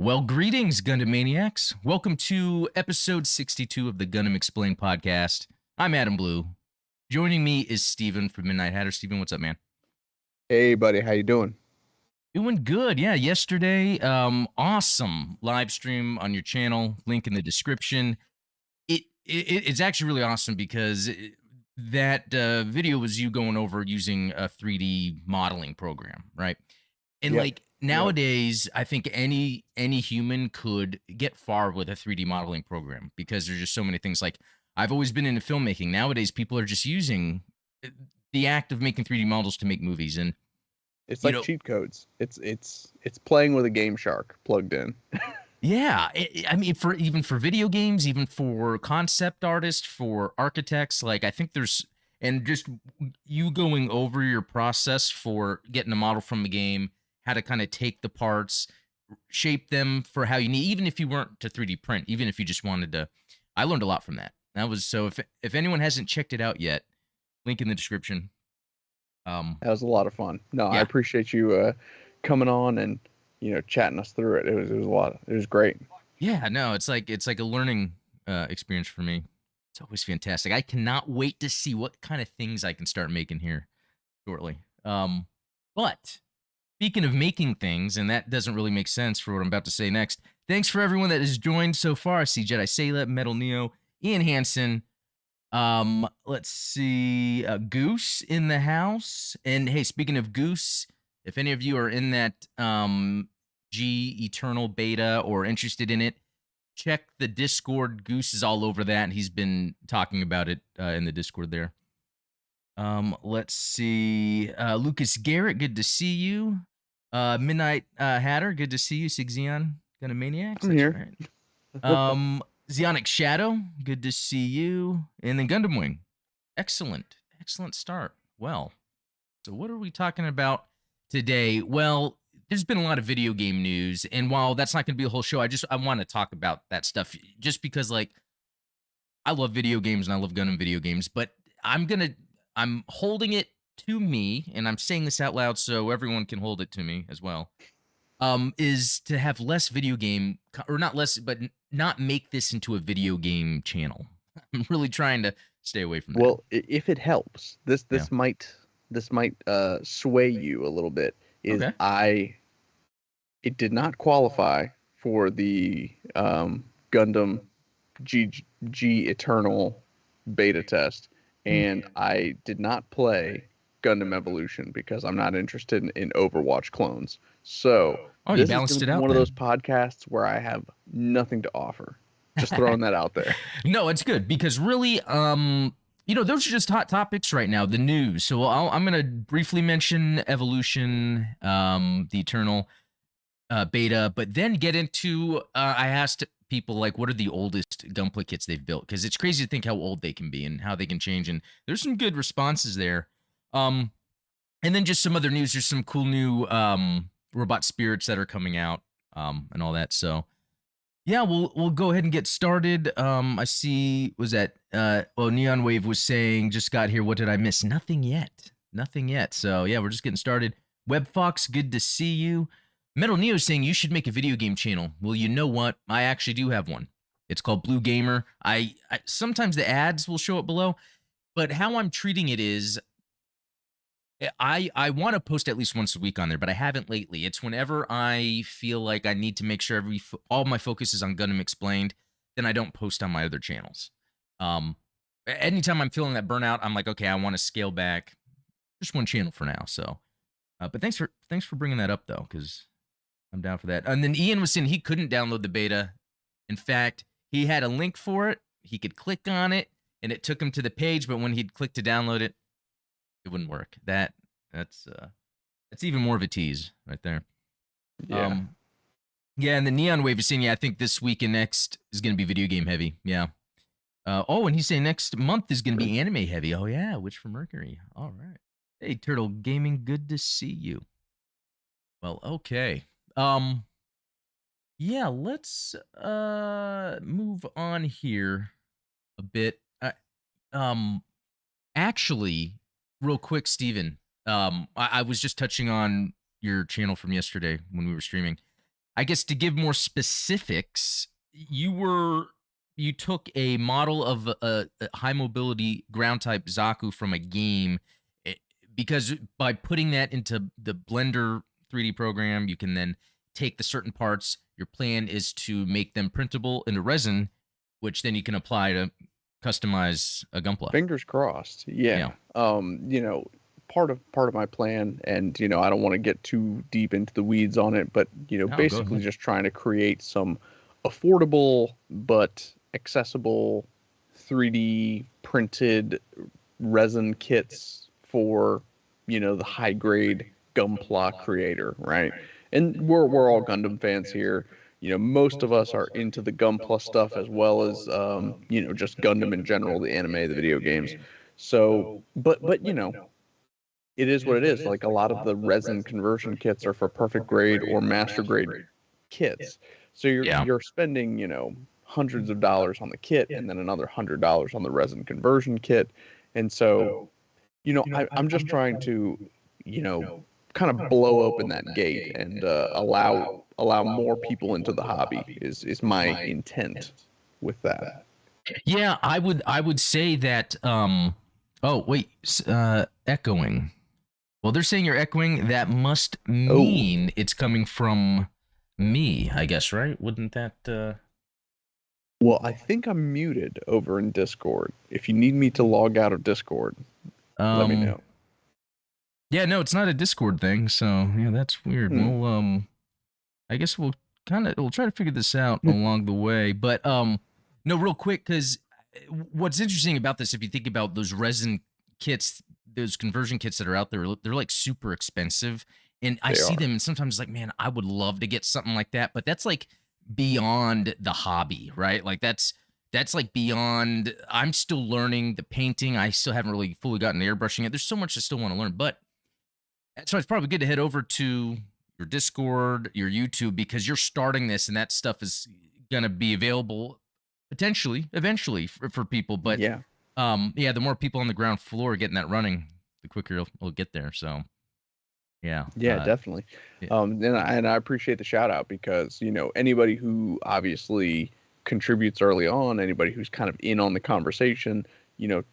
Well, greetings, Gundam Maniacs. Welcome to episode 62 of the Gundam Explained podcast. I'm Adam Blue. Joining me is Steven from Midnight Hatter. Steven, what's up, man? Hey, buddy, how you doing? Doing good. Yeah, yesterday, awesome live stream on your channel. Link in the description. It's actually really awesome because that video was you going over using a 3D modeling program, right? And Yep, like yep. nowadays, I think any human could get far with a 3D modeling program because there's just so many things. Like I've always been into filmmaking. Nowadays, people are just using the act of making 3D models to make movies, and It's you like know, cheat codes. It's playing with a Game Shark plugged in. yeah. I mean, for even for video games, even for concept artists, for architects, like I think there's and just you going over your process for getting a model from a game, how to kind of take the parts, shape them for how you need, even if you weren't to 3D print, even if you just wanted to. I learned a lot from that. That was so. If anyone hasn't checked it out yet, link in the description. That was a lot of fun. No, I Yeah, appreciate you coming on and chatting us through it. It was a lot. It was great. yeah. No, it's like a learning experience for me. It's always fantastic. I cannot wait to see what kind of things I can start making here shortly. But speaking of making things, and that doesn't really make sense for what I'm about to say next. Thanks for everyone that has joined so far. I see Jedi Sayla, Metal Neo, Ian Hansen. Let's see, Goose in the house. And hey, speaking of Goose, if any of you are in that G Eternal beta or interested in it, check the Discord. Goose is all over that, and he's been talking about it in the Discord there. Let's see. Lucas Garrett, good to see you. Midnight Hatter, good to see you. Sigzion Gonna Maniacs, I'm that's here. right. Zionic Shadow, good to see you. And then Gundam Wing. Excellent. Excellent start. Well, so what are we talking about today? Well, there's been a lot of video game news, and while that's not gonna be a whole show, I want to talk about that stuff just because like I love video games and I love Gundam video games, but I'm holding it to me, and I'm saying this out loud so everyone can hold it to me as well. Is to have less video game or not less, but not make this into a video game channel. I'm really trying to stay away from that. Well, if it helps, this Yeah. this might this might sway you a little bit. Is Okay. it did not qualify for the Gundam G Eternal beta test, and I did not play Gundam Evolution because I'm not interested in Overwatch clones. So Oh, you this is balanced going it to be out one of then. those podcasts where I have nothing to offer. Just throwing that out there. No, it's good because really, those are just hot topics right now. The news. So I'm gonna briefly mention Evolution, the Eternal beta, but then get into. I asked people like, what are the oldest Gunpla kits they've built? Because it's crazy to think how old they can be and how they can change. And there's some good responses there. Um, and then just some other news. There's some cool new robot spirits that are coming out, and all that. So yeah, we'll go ahead and get started. I see was that Neon Wave was saying just got here. What did I miss? Nothing yet. Nothing yet. So yeah, we're just getting started. Web Fox, good to see you. Metal Neo saying you should make a video game channel. Well, you know what? I actually do have one. It's called Blue Gamer. I sometimes the ads will show up below, but how I'm treating it is I want to post at least once a week on there, but I haven't lately. It's whenever I feel like I need to make sure all my focus is on Gundam Explained, then I don't post on my other channels. Anytime I'm feeling that burnout, I'm like, okay, I want to scale back. Just one channel for now. So, but thanks for bringing that up though, because I'm down for that. And then Ian was saying he couldn't download the beta. In fact, he had a link for it. He could click on it, and it took him to the page. But when he'd click to download it, it wouldn't work. That's even more of a tease right there. Yeah. Yeah, and the Neon Wave is saying, yeah, I think this week and next is going to be video game heavy. Yeah. And he's saying next month is going to be anime heavy. Oh yeah, Witch from Mercury. All right. Hey, Turtle Gaming, good to see you. Well, okay. Yeah, let's move on here a bit. Actually, real quick, Steven, I was just touching on your channel from yesterday when we were streaming. I guess to give more specifics, you took a model of a high mobility ground type Zaku from a game, eh, because by putting that into the Blender 3D program, you can then take the certain parts. Your plan is to make them printable into resin, which then you can apply to customize a Gunpla. Fingers crossed. Yeah. Yeah. You know, part of my plan, and I don't want to get too deep into the weeds on it, but Oh, go basically ahead. just trying to create some affordable but accessible 3D printed resin kits for the high grade Gunpla creator, right? And we're all Gundam fans here. Most of us are into the Gunpla stuff as well as just Gundam in general, the anime, the video games. So, but it is what it is. Like a lot of the resin conversion kits are for perfect grade or master grade kits. So Yeah. you're spending, hundreds of dollars on the kit and then another $100 on the resin conversion kit. And so, I'm just trying to, you know, kind of blow open that gate and allow more people into the hobby is my intent with that. Yeah, I would say that oh wait, echoing. Well, they're saying you're echoing. That must Oh, mean it's coming from me, I guess, right? Wouldn't that well, I think I'm muted over in Discord. If you need me to log out of Discord, let me um know. yeah, no, it's not a Discord thing, so yeah, that's weird. Hmm. We'll I guess we'll try to figure this out along the way. But no, real quick, because what's interesting about this, if you think about those resin kits, those conversion kits that are out there, they're like super expensive. And I They see are. them and sometimes like, man, I would love to get something like that. But that's like beyond the hobby, right? Like that's like beyond. I'm still learning the painting. I still haven't really fully gotten airbrushing it. There's so much I still want to learn. But so it's probably good to head over to your Discord, your YouTube, because you're starting this and that stuff is going to be available potentially eventually for people. But Yeah. yeah, the more people on the ground floor getting that running, the quicker it'll get there. So yeah, Yeah, definitely. yeah, And I appreciate the shout out because, anybody who obviously contributes early on, anybody who's kind of in on the conversation,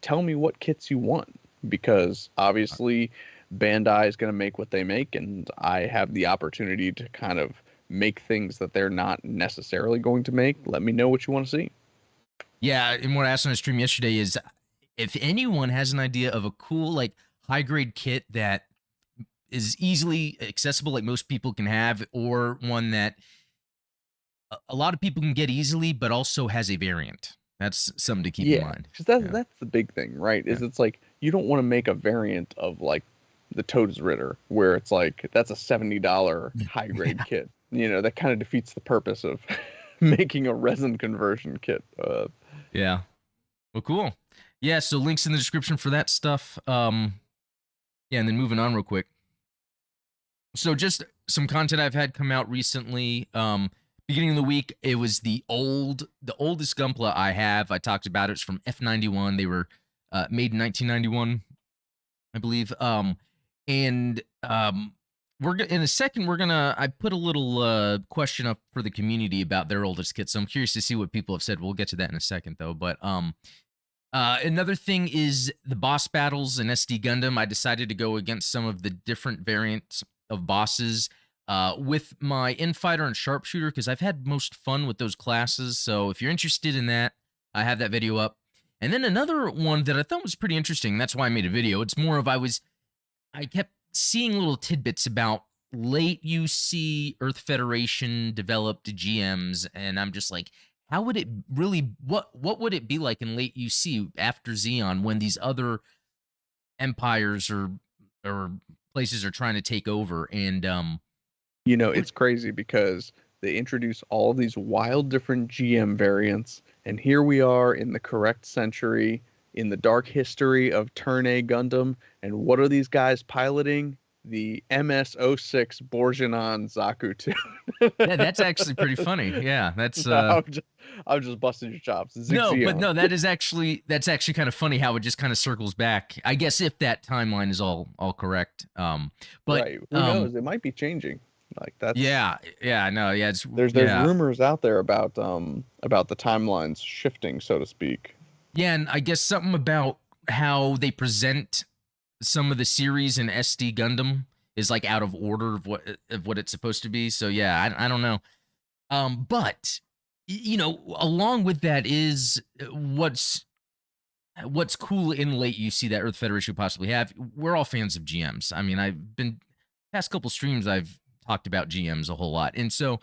tell me what kits you want because obviously Bandai is going to make what they make, and I have the opportunity to kind of make things that they're not necessarily going to make. Let me know what you want to see. yeah. And what I asked on a stream yesterday is if anyone has an idea of a cool like high grade kit that is easily accessible, like most people can have, or one that a lot of people can get easily, but also has a variant. That's something to keep in Yeah, mind. because that's Yeah. that's the big thing, right? Yeah. Is it's like you don't want to make a variant of like the Toads Ritter, where it's like that's a $70 high grade Yeah. kit. That kind of defeats the purpose of making a resin conversion kit. Yeah. Well, cool. Yeah. So links in the description for that stuff. Yeah. And then moving on real quick. So just some content I've had come out recently. Beginning of the week, it was the oldest Gunpla I have. I talked about it. It's from F91. They were made in 1991, I believe. And in a second I put a little question up for the community about their oldest kits. So I'm curious to see what people have said. We'll get to that in a second though. But another thing is the boss battles in SD Gundam. I decided to go against some of the different variants of bosses with my Infighter and Sharpshooter because I've had most fun with those classes. So if you're interested in that, I have that video up. And then another one that I thought was pretty interesting. That's why I made a video. It's more of I kept seeing little tidbits about late UC Earth Federation developed GMs, and I'm just like, how would it really what would it be like in late UC after Xeon when these other empires or places are trying to take over? And It's crazy because they introduce all of these wild different GM variants, and here we are in the correct century in the dark history of Turn A Gundam, and what are these guys piloting? The MS-06 Borjanon Zaku 2. yeah, that's actually pretty funny. Yeah, that's No, I'm just busting your chops. no, but Zixion. no, that's actually kind of funny how it just kind of circles back. I guess if that timeline is all correct. But Right. Who knows? It might be changing. Like that's yeah, I know. Yeah, it's there's yeah. rumors out there about the timelines shifting, so to speak. Yeah, and I guess something about how they present some of the series in SD Gundam is like out of order of what it's supposed to be. So yeah, I don't know. But you know, along with that is what's cool in late you see that Earth Federation would possibly have. We're all fans of GMs. I mean, I've been past couple streams I've talked about GMs a whole lot, and so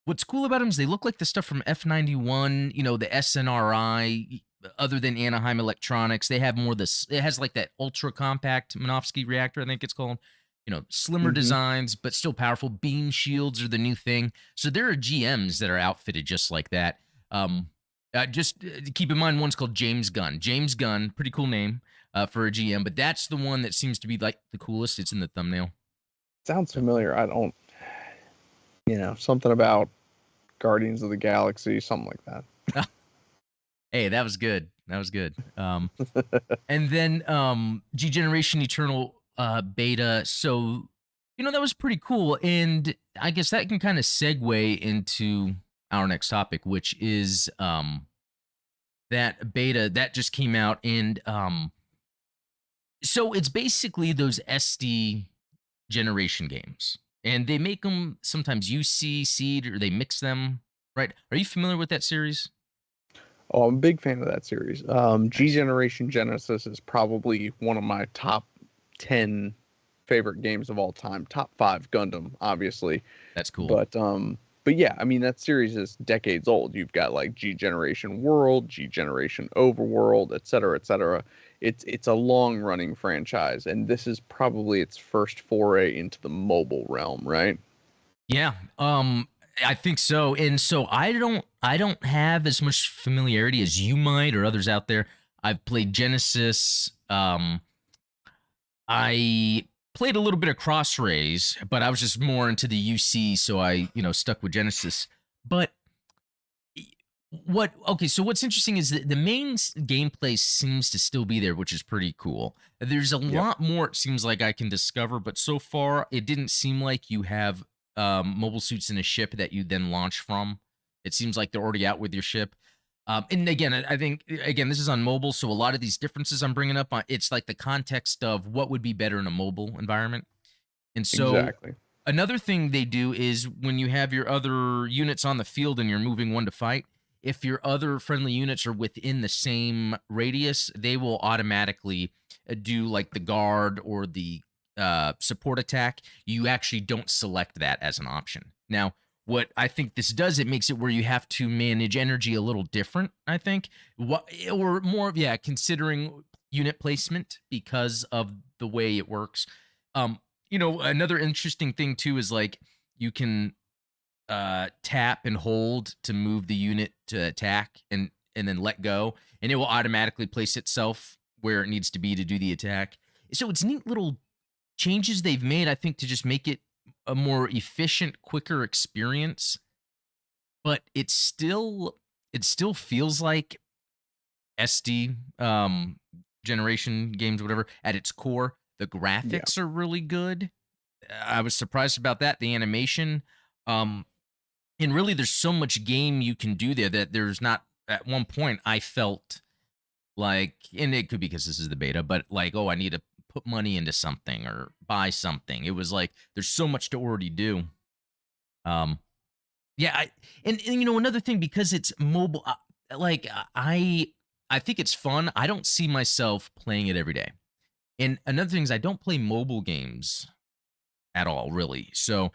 what's cool about them is they look like the stuff from F91, you know, the SNRI. Other than Anaheim Electronics, they have more this. It has like that ultra compact Minovsky reactor, I think it's called. You know, slimmer Hmm. designs, but still powerful. Beam shields are the new thing. So there are GMs that are outfitted just like that. Just keep in mind, one's called James Gunn. James Gunn, pretty cool name for a GM, but that's the one that seems to be like the coolest. It's in the thumbnail. Sounds So. familiar. I don't, something about Guardians of the Galaxy, something like that. Hey, that was good. That was good. And then G Generation Eternal beta. So, you know, that was pretty cool. And I guess that can kind of segue into our next topic, which is that beta that just came out. And so it's basically those SD generation games. And they make them sometimes UC, Seed, or they mix them, right? Are you familiar with that series? Oh, I'm a big fan of that series. G Nice. Generation Genesis is probably one of my top 10 favorite games of all time. Top 5 Gundam, obviously. That's cool. But yeah, I mean that series is decades old. You've got like G Generation World, G Generation Overworld, et cetera, et cetera. It's a long running franchise, and this is probably its first foray into the mobile realm, right? Yeah, I think so. And so I don't have as much familiarity as you might or others out there. I've played Genesis. I played a little bit of Cross Rays, but I was just more into the UC, so I, stuck with Genesis. But what okay, so what's interesting is that the main gameplay seems to still be there, which is pretty cool. There's a Yep. lot more it seems like I can discover, but so far it didn't seem like you have mobile suits in a ship that you then launch from. It seems like they're already out with your ship. And again, I think again this is on mobile, so a lot of these differences I'm bringing up, it's like the context of what would be better in a mobile environment. And so Exactly. another thing they do is when you have your other units on the field and you're moving one to fight, if your other friendly units are within the same radius, they will automatically do like the guard or the support attack. You actually don't select that as an option. Now, what I think this does, it makes it where you have to manage energy a little different, I think. What or more of, yeah, considering unit placement because of the way it works. Another interesting thing too is like you can tap and hold to move the unit to attack and then let go, and it will automatically place itself where it needs to be to do the attack. So it's neat little changes they've made, I think, to just make it a more efficient, quicker experience. But it still feels like SD generation games, whatever. At its core, the Yeah. graphics are really good. I was surprised about that. The animation, um, and really, there's so much game you can do there that there's not. At one point, I felt like, and it could be because this is the beta, but like, oh, I need to put money into something or buy something. It was like there's so much to already do. Um, yeah, and another thing because it's mobile, like I think it's fun. I don't see myself playing it every day. And another thing is I don't play mobile games at all, really. So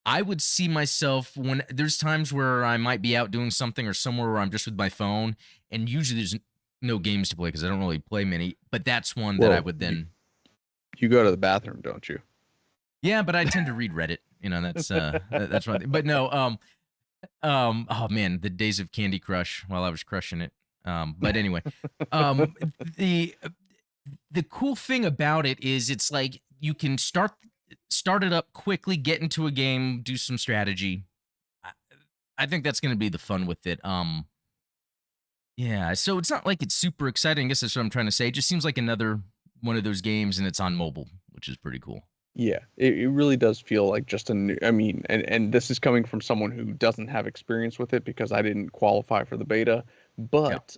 I would see myself when there's times where I might be out doing something or somewhere where I'm just with my phone, and usually there's no games to play because I don't really play many. But that's one that I Well, would you then, you go to the bathroom, don't you? yeah. But I tend to read Reddit. That's one thing. But no, oh man, the days of Candy Crush while I was crushing it. But anyway, um, the the cool thing about it is it's like you can start it up quickly, get into a game, do some strategy. I, I think that's going to be the fun with it. Yeah, so it's not like it's super exciting. I guess that's what I'm trying to say. It just seems like another one of those games, and it's on mobile, which is pretty cool. Yeah, it really does feel like just a new, I mean, and this is coming from someone who doesn't have experience with it because I didn't qualify for the beta. Yeah. But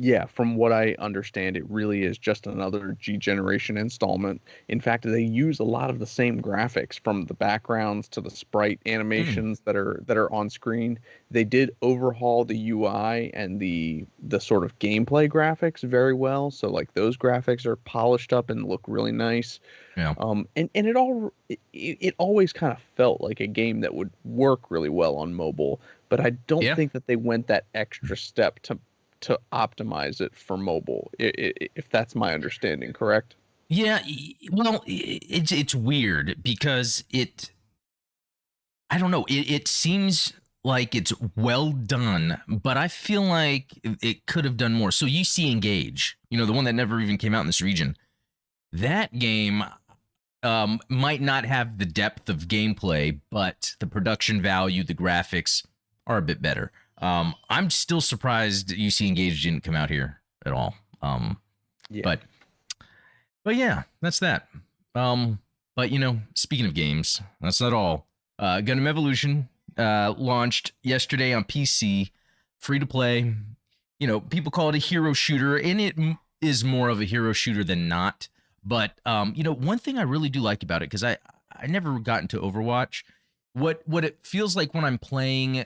yeah, from what I understand, it really is just another G generation installment. In fact, they use a lot of the same graphics from the backgrounds to the sprite Mm, animations that are on screen. They did overhaul the UI and the sort of gameplay graphics very well. So like those graphics are polished up and look really nice. yeah. And it always kind of felt like a game that would work really well on mobile, but I don't Yeah. think that they went that extra step to optimize it for mobile. If that's my understanding, correct? Yeah. Well, it's weird because I don't know. It seems like it's well done, but I feel like it could have done more. So you see Engage, the one that never even came out in this region. That game might not have the depth of gameplay, but the production value, the graphics are a bit better. I'm still surprised UC Engage didn't come out here at all. Yeah. But but yeah, that's that. But speaking of games, that's not all. Gundam Evolution launched yesterday on PC, free to play. People call it a hero shooter, and it is more of a hero shooter than not. But one thing I really do like about it, because I never got into Overwatch. What it feels like when I'm playing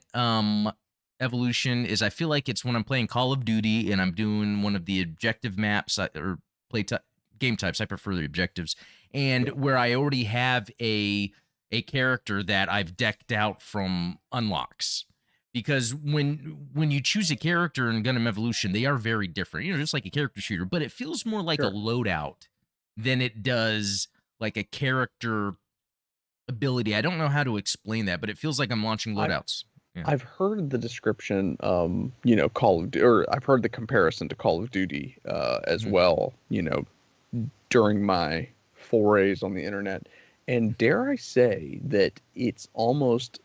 Evolution is I feel like it's when I'm playing Call of Duty and I'm doing one of the objective maps or play game types. I prefer the objectives, and Yeah. where I already have a character that I've decked out from unlocks. Because when you choose a character in Gundam Evolution, they are very different. Just like a character shooter, but it feels more like a Sure. loadout than it does like a character ability. I don't know how to explain that, but it feels like I'm launching I loadouts. Yeah. I've heard the description, Call of Duty, or I've heard the comparison to Call of Duty as Mhm. well, during my forays on the internet. And dare I say that it's almost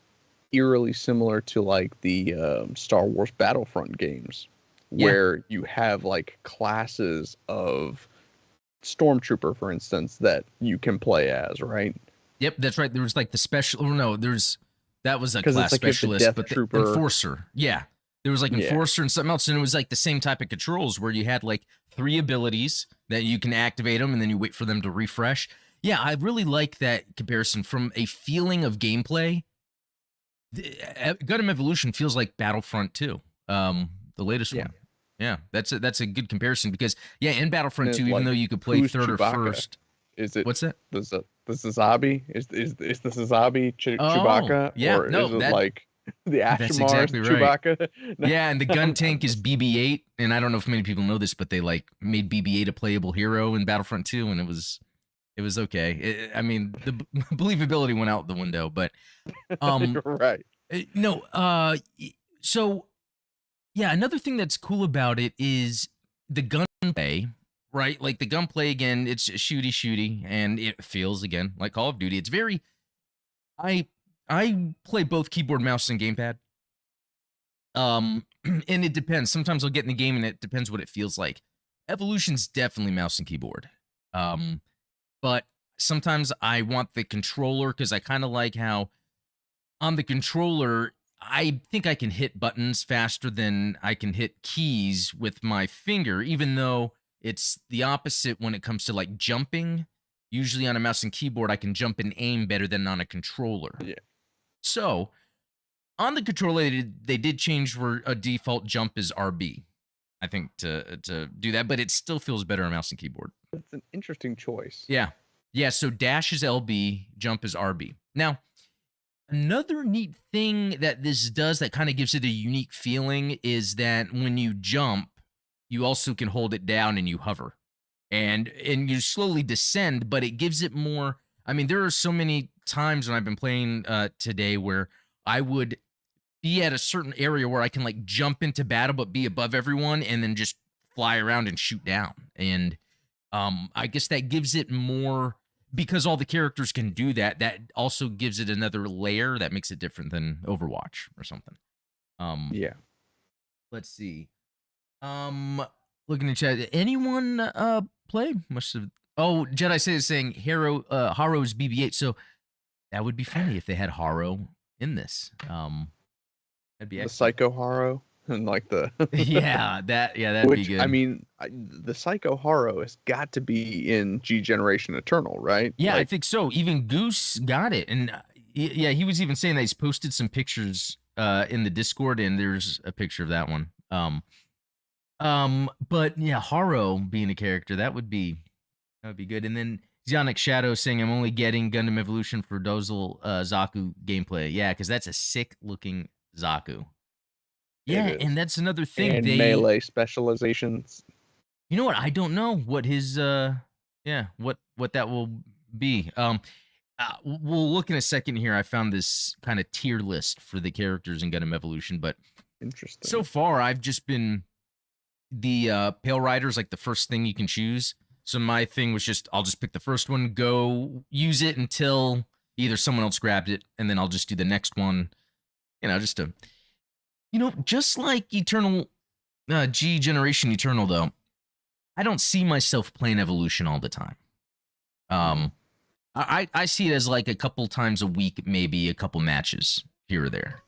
eerily similar to like the Star Wars Battlefront games, Yeah. where you have like classes of stormtrooper, for instance, that you can play as, right? Yep, that's right. There was like the special. Oh no, that was a Because it's class like you have the specialist, Death but the Trooper. enforcer. Yeah, there was like Yeah, enforcer and something else, and it was like the same type of controls where you had like three abilities that you can activate them, and then you wait for them to refresh. Yeah, I really like that comparison from a feeling of gameplay. Gundam Evolution feels like Battlefront 2, the latest yeah. one. Yeah, that's a good comparison because yeah, in And Battlefront 2, it's even like, though you could play who's third or Chewbacca? first, Is it what's that? the Sazabi? Is the Sazabi Oh, Chewbacca, yeah, or is no, it that like the that's Ashmar's exactly right. Chewbacca? No, Yeah, and the gun I'm tank is just BB-8, and I don't know if many people know this, but they like made BB-8 a playable hero in Battlefront 2, and it was okay. I mean, the believability went out the window, but um, you're right. no, so yeah, another thing that's cool about it is the gunplay, right? Like the gunplay again, it's shooty shooty, and it feels again like Call of Duty. It's very I I play both keyboard, mouse, and gamepad. And it depends. Sometimes I'll get in the game and it depends what it feels like. Evolution's definitely mouse and keyboard. Um, but sometimes I want the controller because I kind of like how on the controller, I think I can hit buttons faster than I can hit keys with my finger, even though it's the opposite when it comes to like jumping. Usually on a mouse and keyboard, I can jump and aim better than on a controller. Yeah, So on the controller, they did change where a default jump is RB. I think to do that, but it still feels better on mouse and keyboard. that's an interesting choice. Yeah, yeah. So dash is LB, jump is RB. Now another neat thing that this does that kind of gives it a unique feeling is that when you jump, you also can hold it down and you hover, and you slowly descend, but it gives it more. I mean, there are so many times when I've been playing today where I would be at a certain area where I can like jump into battle but be above everyone and then just fly around and shoot down. And I guess that gives it more because all the characters can do that. That also gives it another layer that makes it different than Overwatch or something. Um, Yeah. let's see. Um, looking at chat. Anyone play? Must have. Oh, Jedi is saying Haro's BB-8. So that would be funny if they had Haro in this. That'd be The excellent. Psycho Haro and like the That'd be which I good. mean, the Psycho Haro has got to be in G Generation Eternal, right? Yeah, I Like, think so. Even Goose got it, and yeah, he was even saying that he's posted some pictures in the Discord, and there's a picture of that one. But yeah, Haro being a character that would be good. And then Zionic Shadow saying, "I'm only getting Gundam Evolution for Dozel Zaku gameplay." Yeah, because that's a sick looking Zaku. it Yeah, and is. that's another thing. And melee specializations. You know what? I don't know what his what that will be. We'll look in a second here. I found this kind of tier list for the characters in Gundam Evolution, but so Interesting. far I've just been the Pale Rider's like the first thing you can choose. So my thing was just I'll just pick the first one, go use it until either someone else grabbed it, and then I'll just do the next one. Just to just like Eternal G Generation Eternal though. I don't see myself playing Evolution all the time. Um, I see it as like a couple times a week, maybe a couple matches here or there.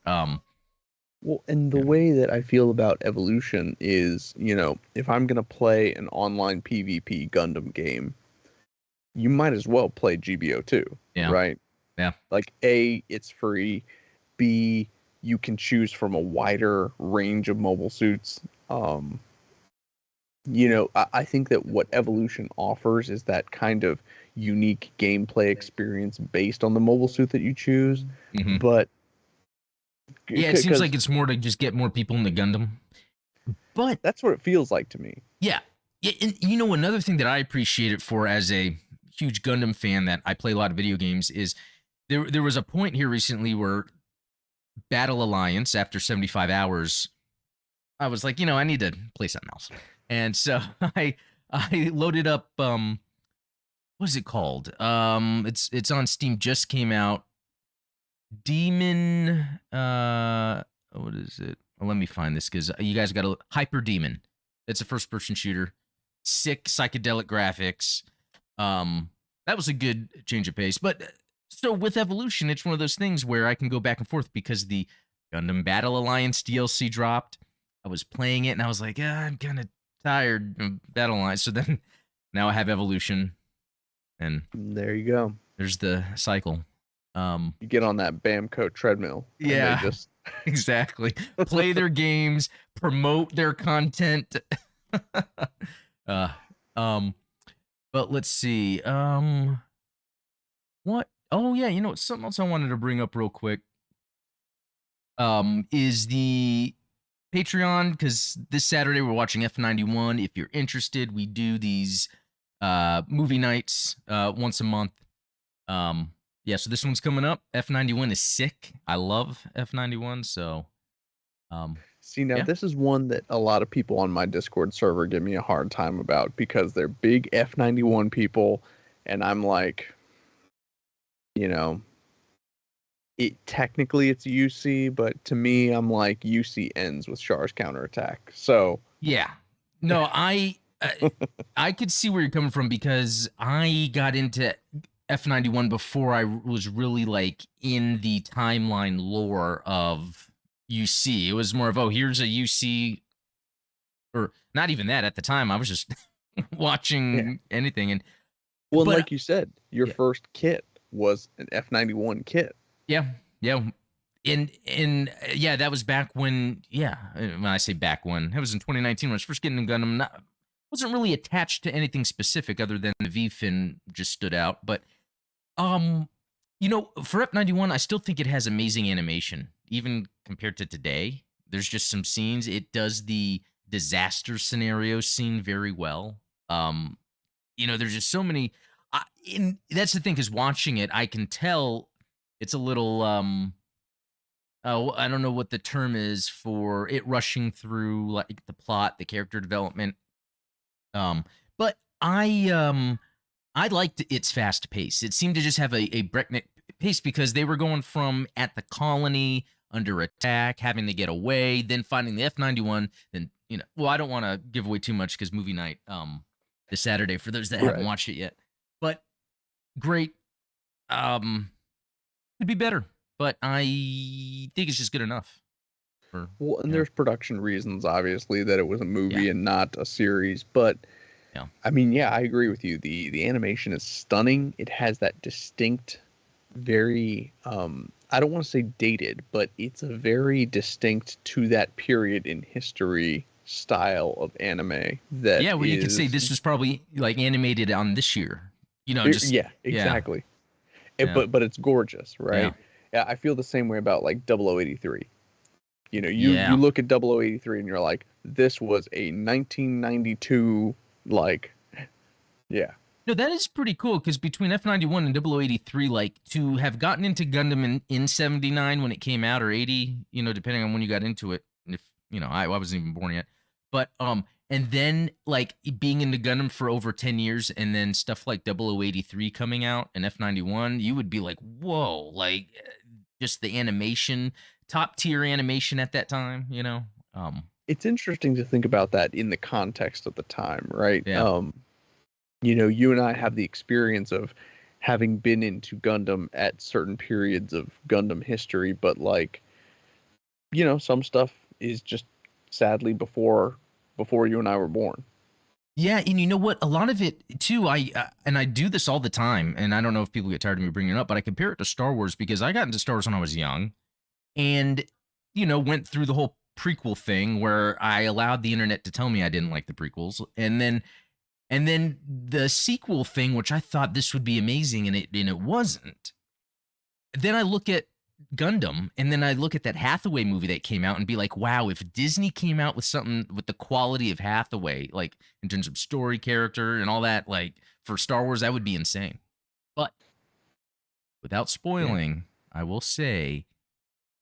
Well, and the Yeah. way that I feel about Evolution is, if I'm gonna play an online PvP Gundam game, you might as well play GBO2, Yeah. right? Yeah. Like A, it's free. B, you can choose from a wider range of mobile suits. I think that what Evolution offers is that kind of unique gameplay experience based on the mobile suit that you choose. Mm-hmm. But Yeah, it seems like because it's more to just get more people in the Gundam. But that's what it feels like to me. yeah, and another thing that I appreciate it for as a huge Gundam fan that I play a lot of video games is there was a point here recently where Battle Alliance after 75 hours I was like, I need to play something else. And so I loaded up what is it called? It's on Steam, just came out. Demon what is it? Well, let me find this cuz you guys got a Hyper Demon. It's a first person shooter. Sick psychedelic graphics. That was a good change of pace. But so with Evolution, it's one of those things where I can go back and forth because the Gundam Battle Alliance DLC dropped. I was playing it and I was like, I'm kind of tired of Battle Alliance. So then now I have Evolution, and There you go. there's the cycle. You get on that Bamco treadmill, and they Yeah, just exactly. Play their games, promote their content. uh, but let's see. What? Oh yeah, something else I wanted to bring up real quick. Is the Patreon, because this Saturday we're watching F91. If you're interested, we do these movie nights once a month. Yeah, so this one's coming up. F91 is sick. I love F91, so see now yeah. this is one that a lot of people on my Discord server give me a hard time about because they're big F91 people, and I'm like, it technically it's UC, but to me I'm like UC ends with Char's counterattack. So Yeah. No, I could see where you're coming from because I got into F91 before I was really like in the timeline lore of UC. It was more of, here's a UC, or not even that at the time. I was just yeah. watching anything. And Well, and but like you said, your yeah, first kit was an F91 kit. yeah, yeah. And yeah, that was back when, when I say back when, it was in 2019 when I was first getting into Gundam. Wasn't really attached to anything specific other than the V-fin just stood out. But for F91, I still think it has amazing animation, even compared to today. There's just some scenes. It does the disaster scenario scene very well. There's just so many. That's the thing, is watching it, I can tell it's a little. I don't know what the term is for it rushing through like the plot, the character development. But I liked its fast pace. It seemed to just have a breakneck pace because they were going from at the colony under attack, having to get away, then finding the F91, then well, I don't want to give away too much because movie night. this Saturday for those that haven't Right. watched it yet. But great. Could be better, but I think it's just good enough. For Well, and yeah, there's production reasons, obviously, that it was a yeah, movie and not a series. But yeah, I mean, yeah, I agree with you. The animation is stunning. It has that distinct, very I don't want to say dated, but it's a very distinct to that period in history style of anime that yeah. Where you could say is this was probably like animated on this year. Just yeah, yeah, exactly. yeah, But it's gorgeous, yeah, right? Yeah, I feel the same way about like 0083. You yeah. look at 0083 and you're like, this was a 1992, like, yeah. No, that is pretty cool because between F91 and 0083, like to have gotten into Gundam in 79 when it came out or 80, depending on when you got into it. And if, I wasn't even born yet. But, and then like being into Gundam for over 10 years and then stuff like 0083 coming out and F91, you would be like, whoa, like just the animation, top tier animation at that time. It's interesting to think about that in the context of the time, right? Yeah. You and I have the experience of having been into Gundam at certain periods of Gundam history, but like, some stuff is just sadly before you and I were born. Yeah, and you know what? A lot of it too. I do this all the time, and I don't know if people get tired of me bringing it up, but I compare it to Star Wars because I got into Star Wars when I was young, and went through the whole prequel thing where I allowed the internet to tell me I didn't like the prequels, and then the sequel thing, which I thought this would be amazing, and it wasn't. Then I look at Gundam, and then I look at that Hathaway movie that came out and be like, wow, if Disney came out with something with the quality of Hathaway, like in terms of story, character, and all that, like for Star Wars, that would be insane. But without Yeah. spoiling, I will say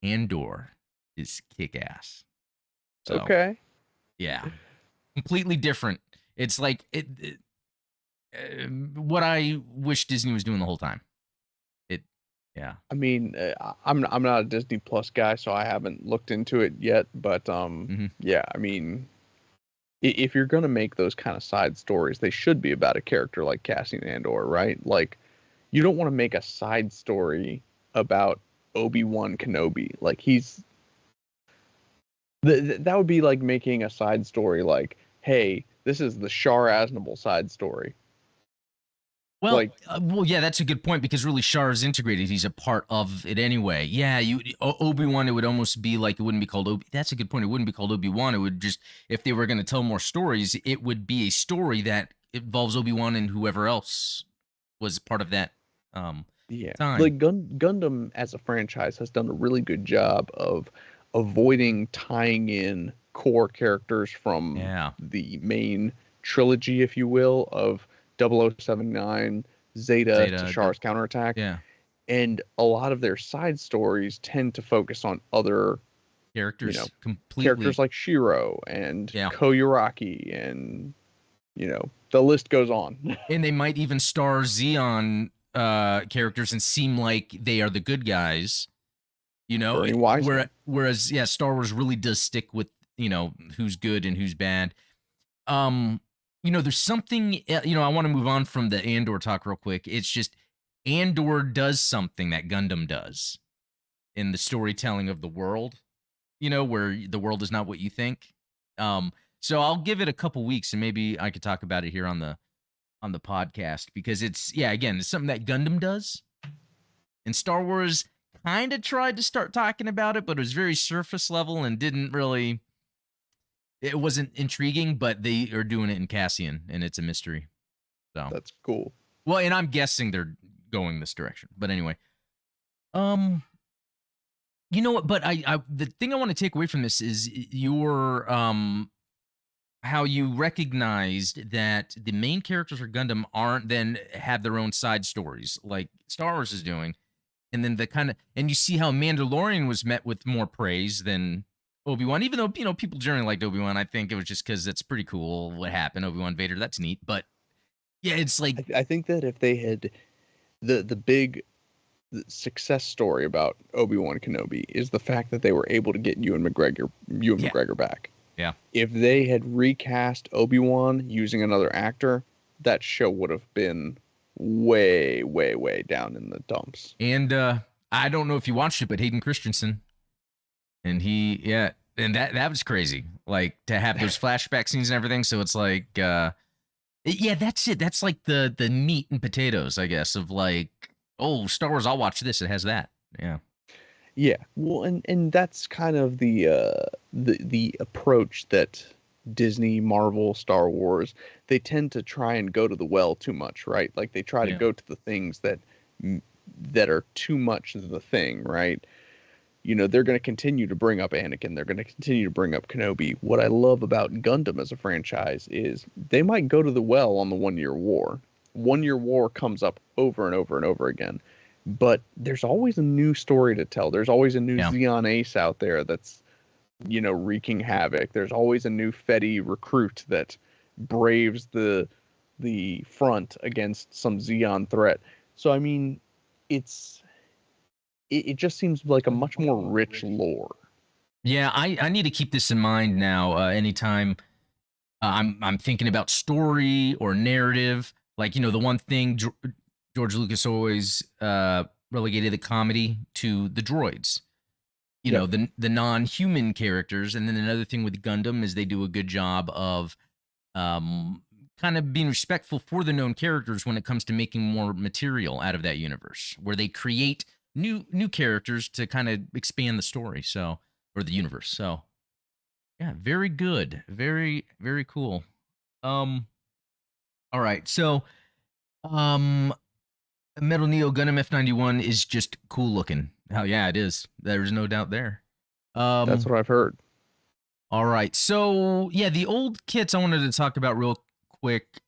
Andor is kick ass. So Okay. yeah, completely different. It's like what I wish Disney was doing the whole time. It, yeah, I mean, I'm not a Disney Plus guy, so I haven't looked into it yet. But hmm yeah, I mean, if you're gonna make those kind of side stories, they should be about a character like Cassian Andor, right? Like, you don't want to make a side story about Obi-Wan Kenobi. Like that would be like making a side story like, hey, this is the Shar Aznable side story. Well, Like, yeah, that's a good point because really Char is integrated. He's a part of it anyway. Yeah, Obi-Wan, it would almost be like it wouldn't be called Obi. That's a good point. It wouldn't be called Obi-Wan. It would just, if they were going to tell more stories, it would be a story that involves Obi-Wan and whoever else was part of that yeah, time. like Gundam as a franchise has done a really good job of avoiding tying in core characters from Yeah, the main trilogy, if you will, of 0079, Zeta to Zeta. Char's counterattack. Yeah, And a lot of their side stories tend to focus on other, you know, characters characters completely. like Shiro and Yeah, Koyuraki, and the list goes on. and they might even star Xeon characters and seem like they are the good guys. Bernie Wiseman. Whereas yeah, Star Wars really does stick with who's good and who's bad. um there's something, I want to move on from the Andor talk real quick. It's just Andor does something that Gundam does in the storytelling of the world, where the world is not what you think. So I'll give it a couple weeks and maybe I could talk about it here on the podcast because it's, yeah, again, it's something that Gundam does. And Star Wars kind of tried to start talking about it, but it was very surface level and didn't really. It wasn't intriguing, but they are doing it in Cassian, and it's a mystery. So, That's cool. well, and I'm guessing they're going this direction. But anyway, um, you know what? But the thing I want to take away from this is your how you recognized that the main characters for Gundam aren't then have their own side stories like Star Wars is doing, and then the kind of, and you see how Mandalorian was met with more praise than Obi-Wan, even though people generally liked Obi-Wan. I think it was just because that's pretty cool what happened. Obi-Wan Vader, that's neat. But yeah, it's like I think that if they had the big success story about Obi-Wan Kenobi is the fact that they were able to get Ewan yeah, McGregor back. yeah, If they had recast Obi-Wan using another actor, that show would have been way, way, way down in the dumps. And I don't know if you watched it, but Hayden Christensen, and yeah, and that was crazy. Like to have those flashback scenes and everything. So it's like, yeah, that's it. That's like the meat and potatoes, I guess, of like, oh, Star Wars. I'll watch this. It has that. Yeah. Yeah, well, and that's kind of the approach that Disney, Marvel, Star Wars, they tend to try and go to the well too much, right? Like they try to Yeah. go to the things that are too much of the thing, right? You know, they're going to continue to bring up Anakin, they're going to continue to bring up Kenobi. What I love about Gundam as a franchise is they might go to the well on the 1 Year War. 1 Year War comes up over and over and over again, but there's always a new story to tell. There's always a new Yeah. Xeon Ace out there that's, you know, wreaking havoc. There's always a new Fetty recruit that braves the front against some Xeon threat. So I mean, it's it just seems like a much more rich lore. Yeah, I need to keep this in mind now. Anytime I'm thinking about story or narrative, like the one thing George Lucas always relegated the comedy to the droids. Yep. The non-human characters, and then another thing with Gundam is they do a good job of kind of being respectful for the known characters when it comes to making more material out of that universe, where they create new characters to kind of expand the story, so or the universe. So yeah, very good, very cool. All right, so um, Metal Neo Gundam F91 is just cool looking. Hell yeah, it is. There's no doubt there. That's Um, what I've heard. all right, so yeah, the old kits I wanted to talk about real quick.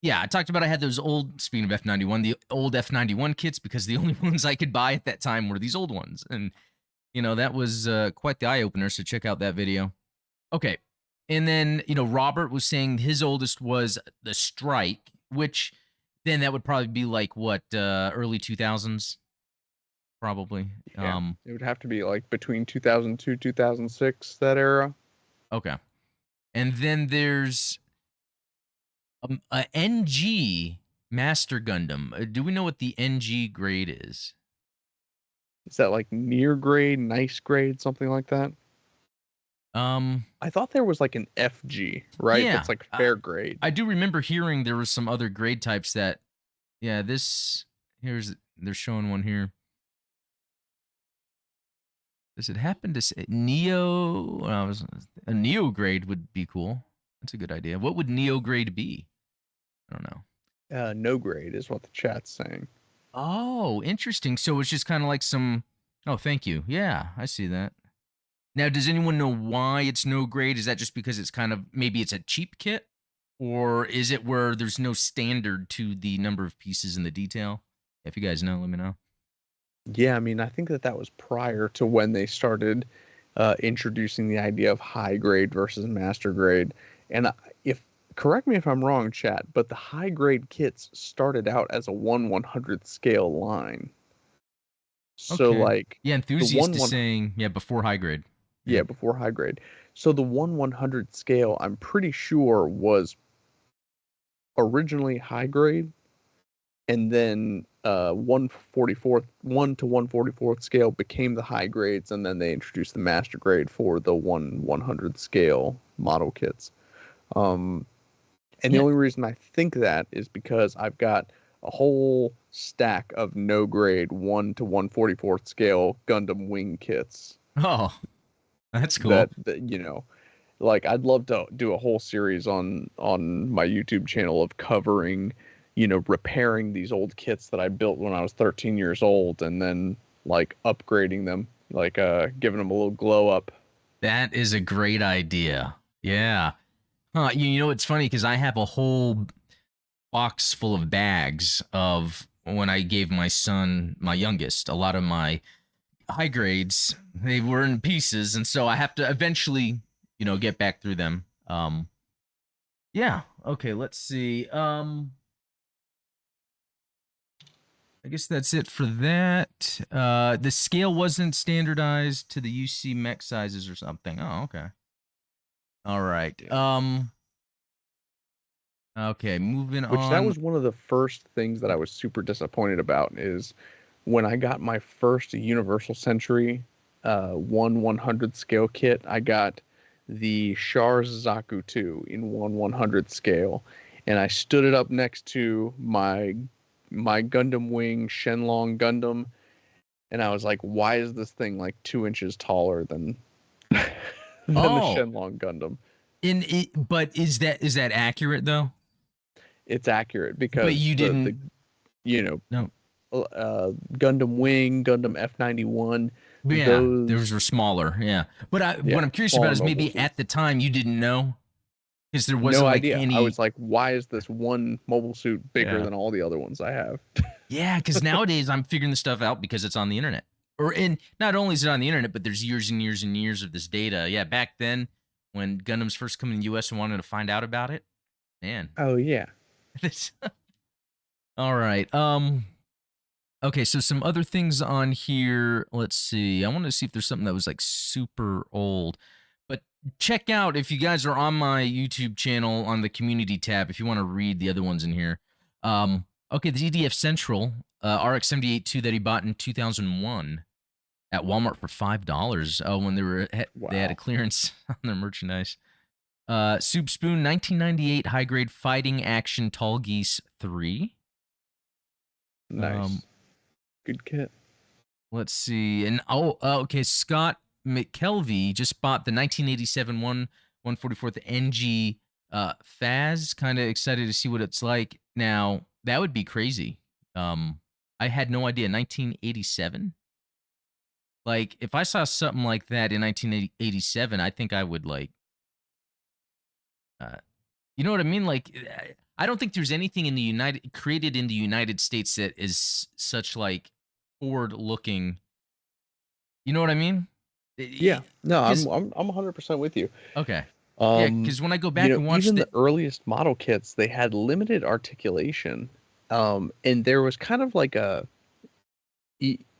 Yeah, I talked about I had those old, speaking of F91, the old F91 kits because the only ones I could buy at that time were these old ones. And, that was quite the eye opener. So check out that video. Okay. And then, Robert was saying his oldest was the Strike, which then that would probably be like what, early 2000s, probably. Yeah, it would have to be like between 2002 2006, that era. Okay. And then there's a NG Master Gundam. Do we know what the NG grade is? Is that like near grade, nice grade, something like that? I thought there was like an FG, right? Yeah, That's like fair grade. I do remember hearing there was some other grade types that, yeah, they're showing one here. Does it happen to say Neo? A Neo grade would be cool. That's a good idea. What would Neo grade be? I don't know. No grade is what the chat's saying. Oh, interesting. So it's just kind of like some. Oh, thank you. Yeah, I see that. Now, does anyone know why it's no grade? Is that just because it's kind of maybe it's a cheap kit? Or is it where there's no standard to the number of pieces and the detail? If you guys know, let me know. Yeah, I mean, I think that was prior to when they started introducing the idea of high grade versus master grade. And if correct me if I'm wrong, chat, but the high grade kits started out as a 1/100th scale line. So Okay. like Yeah, the enthusiast is saying, yeah, before high grade. yeah, before high grade. So the 1/100th scale, I'm pretty sure was originally high grade, and then 1/44th 1 to 1/44th scale became the high grades, and then they introduced the master grade for the 1/100th scale model kits. And the Yeah. only reason I think that is because I've got a whole stack of no grade 1 to 1/44th scale Gundam wing kits Oh, that's cool. that like I'd love to do a whole series on my YouTube channel of covering, repairing these old kits that I built when I was 13 years old, and then like upgrading them, like giving them a little glow up. That is a great idea. Yeah. Huh, it's funny because I have a whole box full of bags of when I gave my son, my youngest, a lot of my high grades. They were in pieces, and so I have to eventually, get back through them. Yeah. Okay, let's see. I guess that's it for that. The scale wasn't standardized to the UC mech sizes or something. Oh, okay. All right. Okay, moving Which that on. was one of the first things that I was super disappointed about is when I got my first Universal Century 1/100 scale kit. I got the Char Zaku 2 in 1/100 scale, and I stood it up next to my Gundam Wing Shenlong Gundam, and I was like, why is this thing like 2 inches taller than than the Oh, Shenlong Gundam? in it, but is that accurate though? It's accurate But because you the didn't. you know No. Gundam Wing, Gundam F91, But yeah, those those were smaller. Yeah. But what yeah, I'm curious about smaller is mobile maybe at suits. the time you didn't know because there No wasn't like idea. I any. was like, why is this one mobile suit bigger Yeah. than all the other ones I have? Yeah, because nowadays I'm figuring this stuff out because it's on the internet. Or in not only is it on the internet, but there's years and years and years of this data. Yeah, back then when Gundams first come in the US and wanted to find out about it, man. Oh yeah. This all right. Okay, so some other things on here. Let's see. I want to see if there's something that was like super old. But check out if you guys are on my YouTube channel on the community tab if you want to read the other ones in here. Okay, the EDF Central RX-78 2 that he bought in 2001 at Walmart for $5. Oh, when they had a Wow. clearance on their merchandise. Soup Spoon 1998 high grade fighting action tall geese 3. Um, Nice. Good kit. Let's see. And okay. Scott McKelvey just bought the 1987 144th NG Faz. Kind of excited to see what it's like. Now, that would be crazy. I had no idea. 1987. Like, if I saw something like that in 1987, I think I would like. Uh, you know what I mean? Like, I don't think there's anything in the created in the United States that is such like forward looking. You know what I mean? Yeah. No, I'm Because I'm I'm 100% with you. okay, yeah. Um, Because when I go back and watch even the the earliest model kits, they had limited articulation. And there was kind of like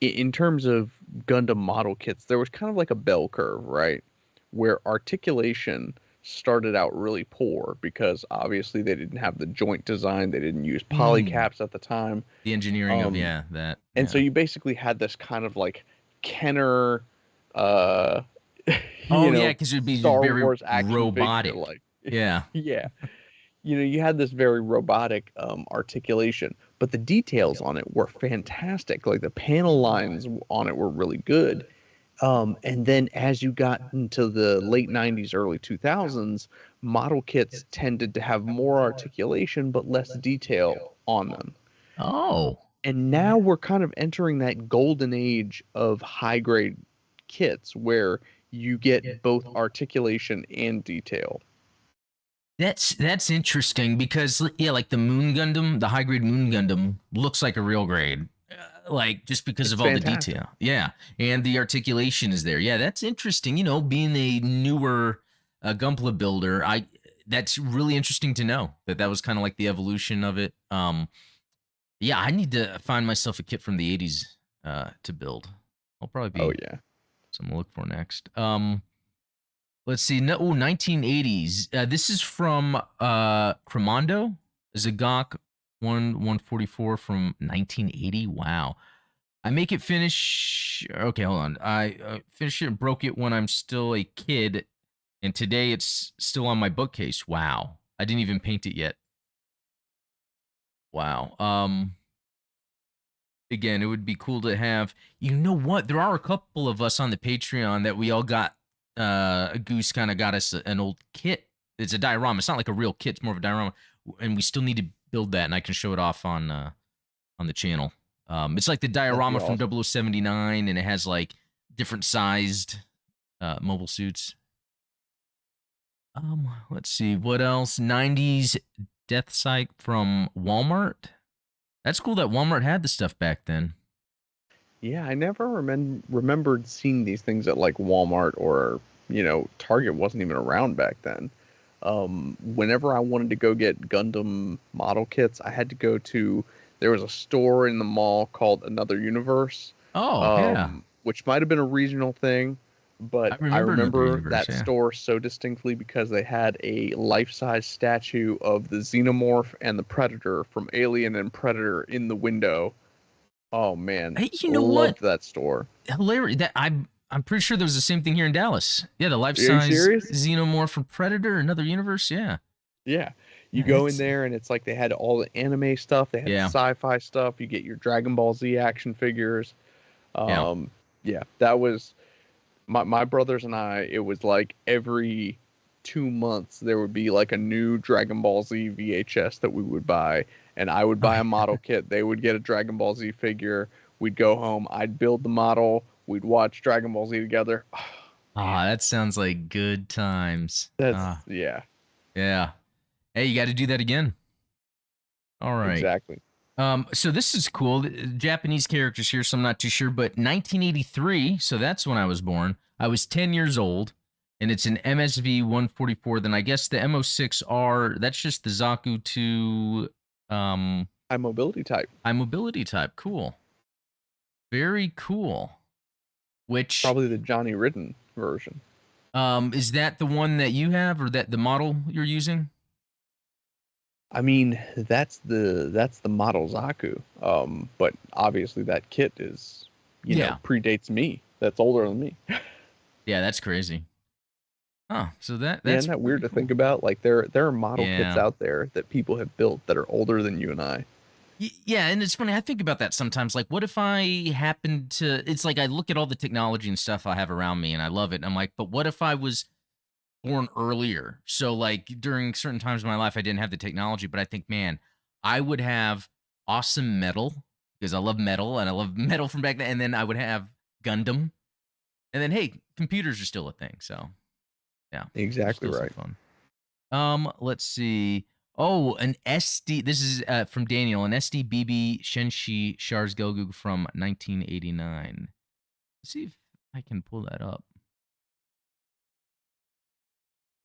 in terms of Gundam model kits, there was kind of like a bell curve, right? Where articulation started out really poor because obviously they didn't have the joint design, they didn't use mm, polycaps at the time. the engineering of Um, that and so yeah. you basically had this kind of like Kenner, uh, Oh yeah, because it'd be just Star very Wars action figure, robotic. like, Yeah. yeah, you had this very robotic articulation, but the details on it were fantastic. Like the panel lines on it were really good. And then as you got into the late 90s, early 2000s, model kits tended to have more articulation but less detail on them. Oh. And now we're kind of entering that golden age of high grade kits where you get both articulation and detail. That's interesting because yeah, like the Moon Gundam, the high grade Moon Gundam looks like a real grade, like just because It's of all the fantastic. detail. Yeah, and the articulation is there. Yeah, that's interesting. You know, being a newer Gunpla builder, I that's really interesting to know that was kind of like the evolution of it. Yeah, I need to find myself a kit from the '80s to build. I'll probably Oh be yeah. something to look for next. Let's see. No, 1980s. This is from Cremondo. Zagok 144 from 1980. Wow. I make it finish. Okay, hold on. I finished it and broke it when I'm still a kid, and today it's still on my bookcase. Wow. I didn't even paint it yet. Wow. Again, it would be cool to have. You know what? There are a couple of us on the Patreon that we all got. A Goose kind of got us an old kit. It's a diorama. It's not like a real kit. It's more of a diorama, and we still need to build that. And I can show it off on the channel. It's like the That'd be diorama from awesome. 0079, and it has like different sized mobile suits. Let's see what else. 90s Death Sight from Walmart. That's cool that Walmart had the stuff back then. Yeah, I never remembered seeing these things at like Walmart or, Target wasn't even around back then. Whenever I wanted to go get Gundam model kits, I had to go to, there was a store in the mall called Another Universe, Oh yeah. which might have been a regional thing, but I I remember another remember universe. that Yeah. store so distinctly because they had a life-size statue of the Xenomorph and the Predator from Alien and Predator in the window. Oh man, Hey, you know what? loved that store. Hilarious. That I'm pretty sure there was the same thing here in Dallas. Yeah, the life Are you size serious? xenomorph from Predator, another universe. Yeah. Yeah. You Yeah, go in that's there and it's like they had all the anime stuff, they had the yeah, sci-fi stuff, you get your Dragon Ball Z action figures. yeah. Um, yeah, that was my brothers and I, it was like every 2 months there would be like a new Dragon Ball Z VHS that we would buy, and I would Oh, buy a yeah. model kit. They would get a Dragon Ball Z figure. We'd go home. I'd build the model. We'd watch Dragon Ball Z together. Man, Ah, that sounds like good times. that's Ah, yeah, yeah. Hey, you got to do that again. All right. exactly. So this is cool. Japanese characters here, so I'm not too sure. But 1983, so that's when I was born. I was 10 years old, and it's an MSV 144. Then I guess the MO6R. That's just the Zaku 2. I'm mobility type. I mobility type. Cool. Very cool. Which Probably the Johnny Ridden version. is that the one that you have, or that the model you're using? I mean, that's the model Zaku. But obviously that kit is, Yeah. predates me. That's older than me. Yeah, that's crazy. Huh. So Yeah, that's isn't that pretty weird to cool. think about? Like there are model kits Yeah. out there that people have built that are older than you and I. Yeah, and it's funny. I think about that sometimes. Like, what if I happened to? It's like I look at all the technology and stuff I have around me, and I love it. And I'm like, but what if I was born earlier? So, like during certain times of my life, I didn't have the technology, but I think, man, I would have awesome metal because I love metal and I love metal from back then. And then I would have Gundam, and then hey, computers are still a thing. So yeah, there's Exactly still some right. fun. Let's see. Oh, an SD. This is from Daniel, an SDBB Shenshi Shars Gelgu from 1989. Let's see if I can pull that up.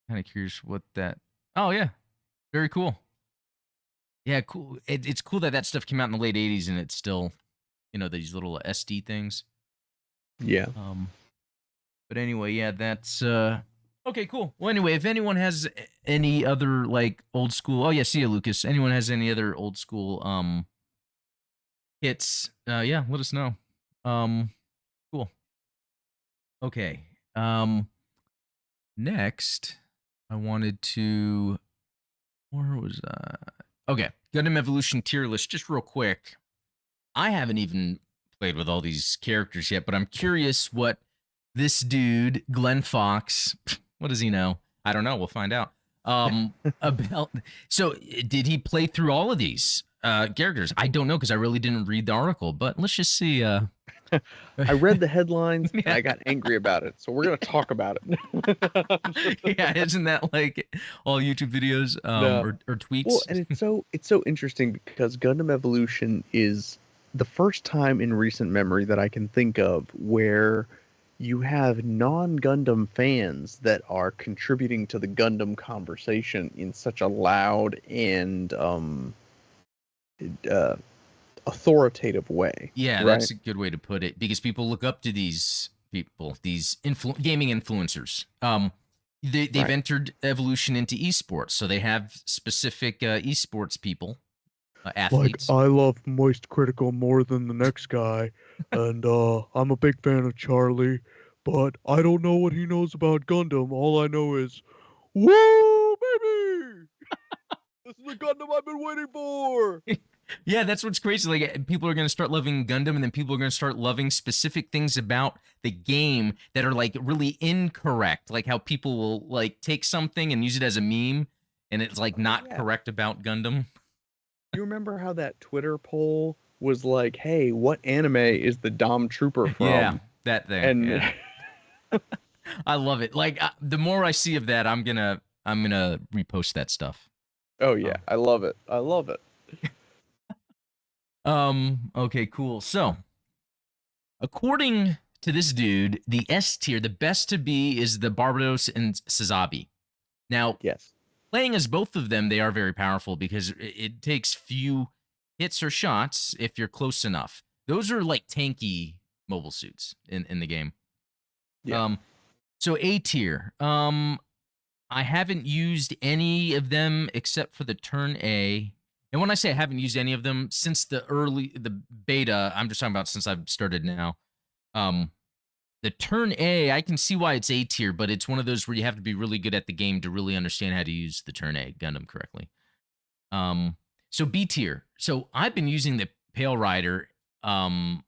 Kind of curious what that. Oh yeah, very cool. Yeah, cool. It's cool that that stuff came out in the late 80s and it's still, these little SD things. Yeah. Um, but anyway, yeah, that's okay, cool. Well, anyway, if anyone has any other like old school, oh yeah, see you, Lucas. Anyone has any other old school hits, yeah, let us know. Um, cool. Okay. Next, I wanted to. Where was Okay, Gundam Evolution tier list, just real quick. I haven't even played with all these characters yet, but I'm curious what this dude, Glenn Fox, what does he know? I don't know. We'll find out. About so did he play through all of these characters? I don't know because I really didn't read the article, but let's just see. I read the headlines and Yeah. I got angry about it. So we're gonna talk about it. Yeah, isn't that like all YouTube videos No. or Well, tweets? and it's so interesting because Gundam Evolution is the first time in recent memory that I can think of where you have non-Gundam fans that are contributing to the Gundam conversation in such a loud and uh, authoritative way, Yeah, right? that's a good way to put it because people look up to these people, these gaming influencers. They've Right. entered evolution into esports, so they have specific esports people, Like, athletes. I love Moist Critical more than the next guy, and I'm a big fan of Charlie, but I don't know what he knows about Gundam. All I know is, woo, baby! This is the Gundam I've been waiting for! Yeah, that's what's crazy. Like people are going to start loving Gundam, and then people are going to start loving specific things about the game that are like really incorrect. Like how people will like take something and use it as a meme, and it's like Oh not yeah. correct about Gundam. You remember how that Twitter poll was like, hey, what anime is the Dom Trooper Yeah, from? that thing. And Yeah. I love it. Like the more I see of that, I'm gonna repost that stuff. oh yeah, Um, I love it. I love it. okay, cool. So, according to this dude, the S tier, the best to be is the Barbados and Sazabi. Now, Yes. playing as both of them, they are very powerful because it takes few hits or shots if you're close enough. Those are like tanky mobile suits in the game. Yeah. Um, So A tier. I haven't used any of them except for the Turn A. And when I say I haven't used any of them since the beta, I'm just talking about since I've started now. Um, the Turn A, I can see why it's A tier, but it's one of those where you have to be really good at the game to really understand how to use the Turn A Gundam correctly. Um, so B tier. So I've been using the Pale Rider, and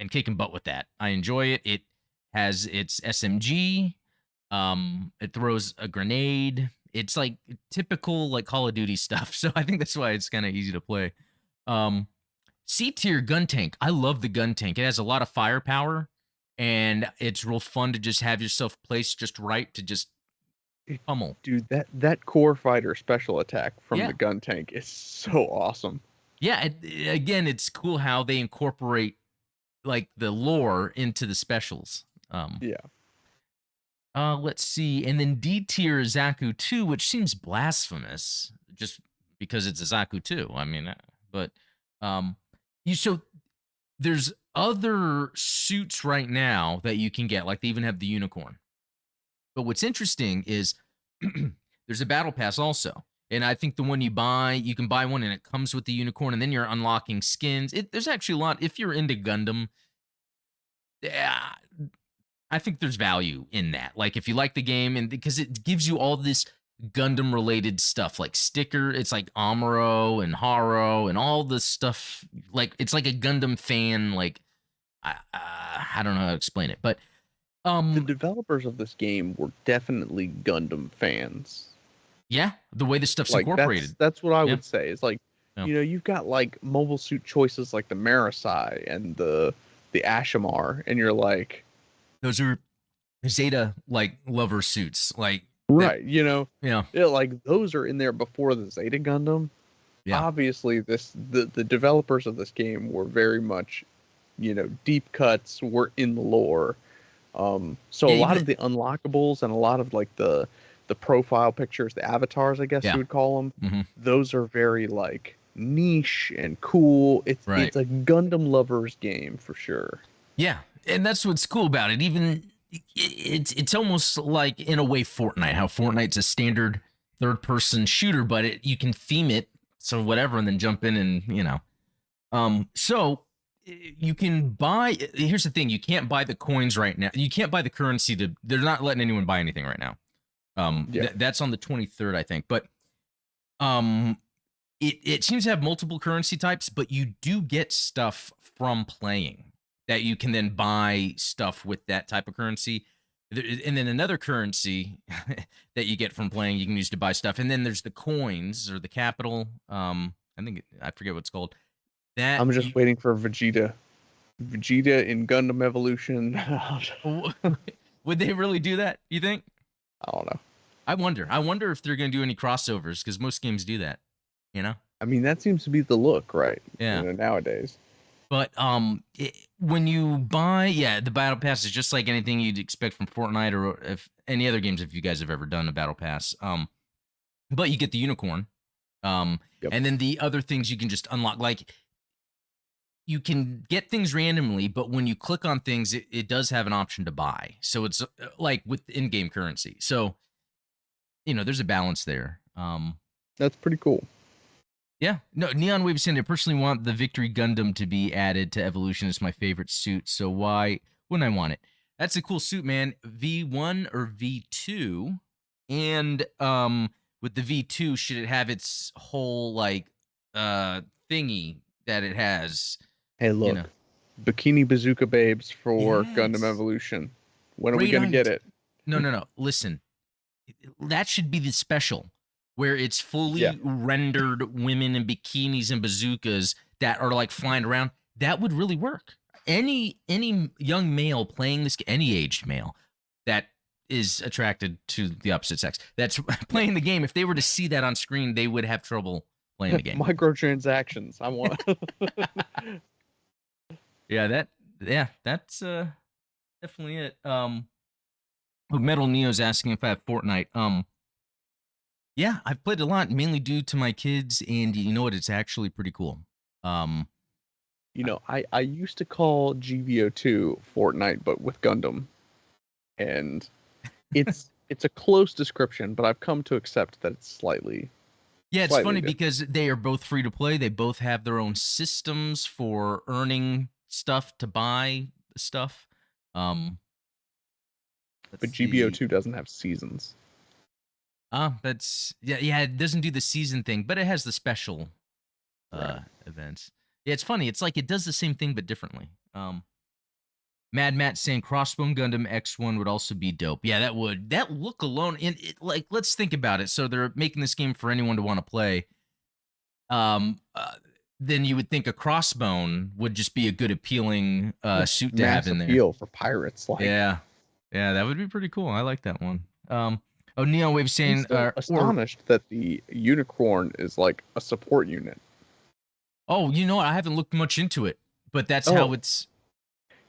kicking butt with that. I enjoy it. It has its SMG. It throws a grenade. It's like typical like Call of Duty stuff. So I think that's why it's kind of easy to play. Um, C tier gun tank. I love the gun tank. It has a lot of firepower, and it's real fun to just have yourself placed just right to just pummel. Dude, that core fighter special attack from Yeah, the gun tank is so awesome. yeah. Again, it's cool how they incorporate like the lore into the specials. Yeah. Let's see. And then D tier is Zaku 2, which seems blasphemous just because it's a Zaku 2. I mean, but um you so there's other suits right now that you can get. Like they even have the unicorn. But what's interesting is there's a battle pass also. And I think the one you can buy one and it comes with the unicorn, and then you're unlocking skins. There's actually a lot. If you're into Gundam, yeah, I think there's value in that. Like if you like the game, and because it gives you all this Gundam related stuff, like sticker, it's like Amuro and Haro and all this stuff. Like it's like a Gundam fan. Like I don't know how to explain it, but The um, developers of this game were definitely Gundam fans. yeah, the way this stuff's Like incorporated. that's what I Yeah, would say. It's like, yeah. you've got like mobile suit choices like the Marasai and the Ashamar, and you're like, Those are Zeta like lover suits. Like that. right, Yeah, like those are in there before the Zeta Gundam. yeah, Obviously, the developers of this game were very much, deep cuts were in the lore. So a yeah. lot Even of the unlockables and a lot of like the profile pictures, the avatars, I guess yeah. you would call them, Hmm. those are very like niche and cool. It's Right. it's a Gundam lovers game for sure. Yeah, and that's what's cool about it. Even it's almost like in a way Fortnite. How Fortnite's a standard third person shooter, but you can theme it so whatever, and then jump in and So you can buy. Here's the thing: you can't buy the coins right now. You can't buy the currency to. They're not letting anyone buy anything right now. Yeah. That's on the 23rd, I think. But um, it seems to have multiple currency types, but you do get stuff from playing that you can then buy stuff with that type of currency. And then another currency that you get from playing, you can use to buy stuff. And then there's the coins or the capital. I forget what it's called. That I'm you, just waiting for Vegeta. Vegeta in Gundam Evolution. would they really do that? You think? I don't know. I wonder. I wonder if they're going to do any crossovers because most games do that. You know? I mean, that seems to be the look, right? Yeah. Nowadays. But when you buy, yeah, the battle pass is just like anything you'd expect from Fortnite or if any other games if you guys have ever done a battle pass. But you get the unicorn, Yep. and then the other things you can just unlock. Like you can get things randomly, but when you click on things, it does have an option to buy. So it's like with in-game currency. So there's a balance there. That's pretty cool. Yeah, no, Neon Wave saying I personally want the Victory Gundam to be added to Evolution. It's my favorite suit, so why wouldn't I want it? That's a cool suit, man. V1 or V2, and with the V2, should it have its whole like thingy that it has? Hey, You look, know, Bikini Bazooka Babes for Gundam yes, Evolution. When are we great gonna get idea. it? No, no, no. Listen, that should be the special where it's Yeah. fully rendered women in bikinis and bazookas that are like flying around. That would really work. Any young male playing this, any aged male that is attracted to the opposite sex that's playing the game, if they were to see that on screen, they would have trouble playing the game. Microtransactions. I want. That's definitely it. Metal Neo's asking if I have Fortnite. Yeah, I've played a lot, mainly due to my kids, and you know what? It's actually pretty cool. Um, I used to call GVO2 Fortnite, but with Gundam, and it's a close description, but I've come to accept that it's slightly Yeah, it's slightly funny different. because they are both free to play. They both have their own systems for earning stuff to buy stuff. Um, let's But see. GBO2 doesn't have seasons. That's yeah. It doesn't do the season thing, but it has the special Right. events. Yeah, it's funny. It's like it does the same thing but differently. Mad Matt saying Crossbone Gundam X1 would also be dope. Yeah, that would. That look alone, and like, let's think about it. So they're making this game for anyone to want to play. Um, uh, then you would think a Crossbone would just be a good, appealing suit to have Mass in there. appeal for pirates. Like, Yeah, yeah, that would be pretty cool. I like that one. Oh, Neon Wave I'm saying, still or astonished that the unicorn is like a support unit. oh, you know what? I haven't looked much into it, but that's how Oh, it's.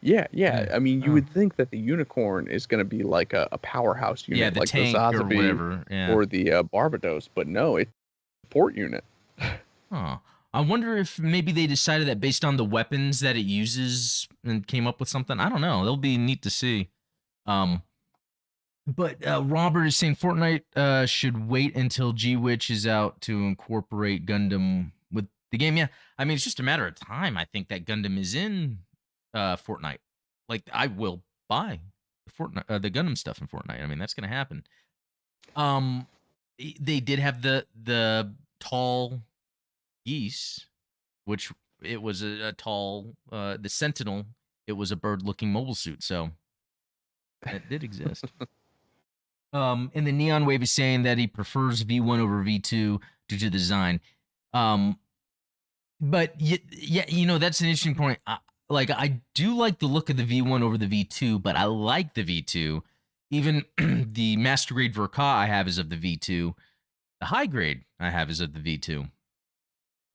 yeah, Yeah. yeah. I mean, you Oh. would think that the unicorn is going to be like a powerhouse Yeah, unit, the like the tank or Zazabi whatever. Yeah. or the Barbados, but no, it's a support unit. Huh. I wonder if maybe they decided that based on the weapons that it uses and came up with something. I don't know. That'll be neat to see. Um, but Robert is saying Fortnite should wait until G Witch is out to incorporate Gundam with the game. Yeah, I mean it's just a matter of time. I think that Gundam is in Fortnite. Like I will buy the Fortnite, the Gundam stuff in Fortnite. I mean that's gonna happen. Um, they did have the tall geese, which it was a tall the Sentinel. It was a bird-looking mobile suit, so that did exist. And the Neon Wave is saying that he prefers V1 over V2 due to the design. Um, but yeah, you know that's an interesting point. Like I do like the look of the V1 over the V2, but I like the V2. Even the master grade Verka I have is of the V2. The high grade I have is of the V2.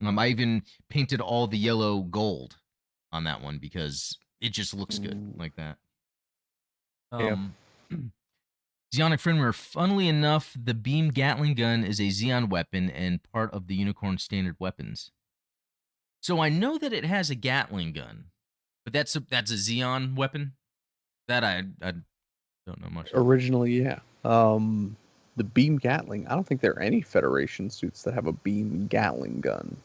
I even painted all the yellow gold on that one because it just looks good Ooh, like that. yeah. Um, Zeonic Firmware. Funnily enough, the beam Gatling gun is a Xeon weapon and part of the Unicorn standard weapons. So I know that it has a Gatling gun, but that's a Xeon weapon. That I don't know much of. Originally, yeah. The beam Gatling. I don't think there are any Federation suits that have a beam Gatling gun.